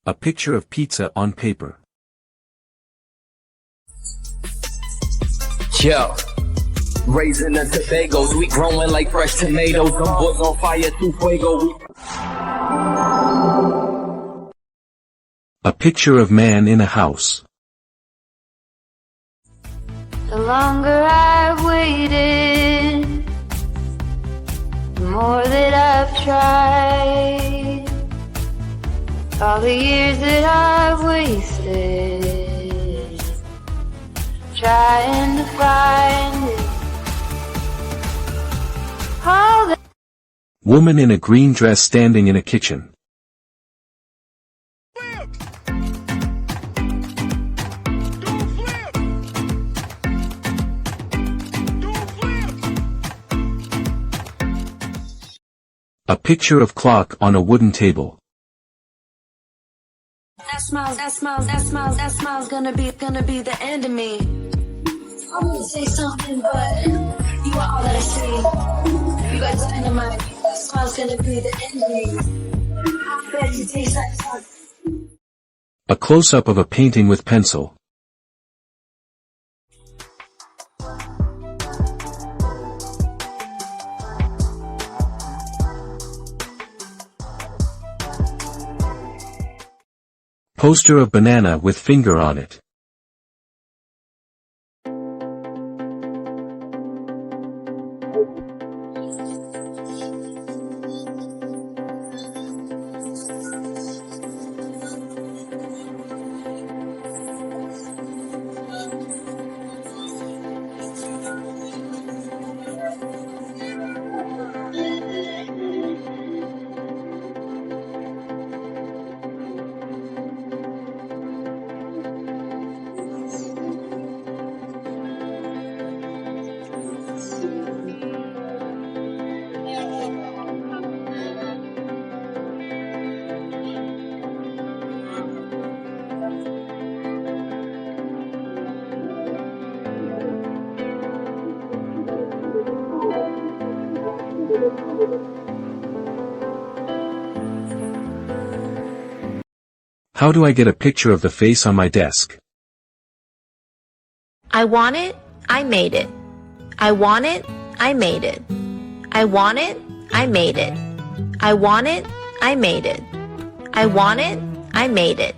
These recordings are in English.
A picture of pizza on paper. Yo, raising the Tobagos, we growing like fresh tomatoes. Them boys on fire through fuego. A picture of man in a house. The longer I've waited, the more that I've tried. All the years that I've wasted, trying to find it. All the Woman in a green dress standing in a kitchen. A picture of clock on a wooden table. That smile's gonna be the end of me. I wanna say something, but you are all that I see. You got the dynamite. That smile's gonna be the end of me. I bet you taste like something. A close-up of a painting with pencil. Poster of banana with finger on it. How do I get a picture of the face on my desk? I want it, I made it. I want it, I made it. I want it, I made it. I want it, I made it. I want it, I made it.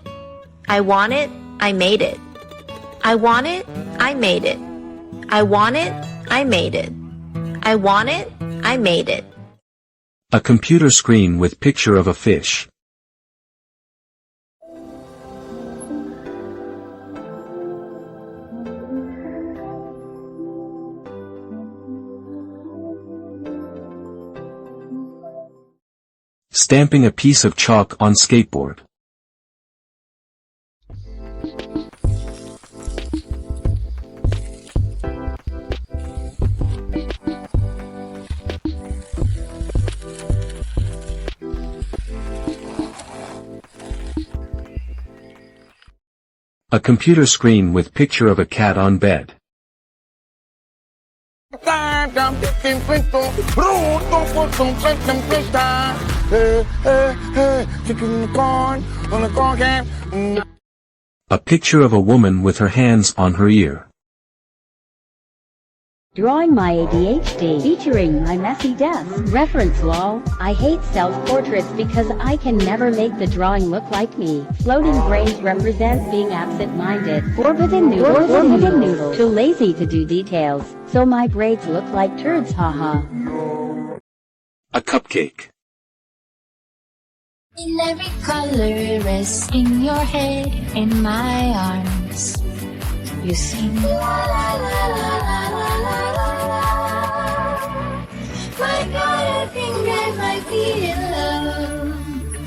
I want it, I made it. I want it, I made it. I want it, I made it. I want it, I made it. A computer screen with picture of a fish. Stamping a piece of chalk on skateboard. A computer screen with picture of a cat on bed. A picture of a woman with her hands on her ear. Drawing my ADHD, featuring my messy desk. Reference lol. I hate self-portraits because I can never make the drawing look like me. Floating brains represent being absent-minded. Forbidden noodle. Too lazy to do details, so my braids look like turds, haha. A cupcake. In every color rests in your head, in my arms. You sing la la la la la la la la. My God, I think I might be in love.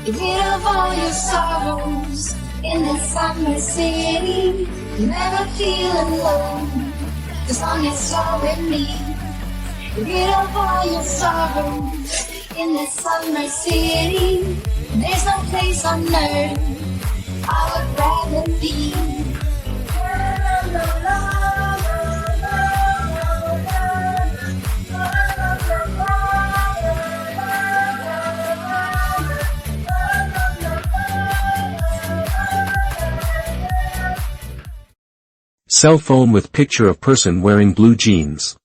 Get rid of all your sorrows in the summer city. You never feel alone, as long as you're with me. Get rid of all your sorrows in the summer city. There's no place on earth I would rather be. Cell phone with picture of person wearing blue jeans.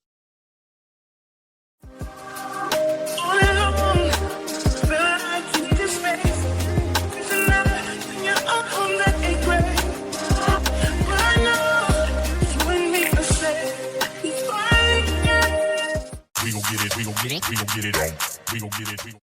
We gon' get it on. We gon' get it on.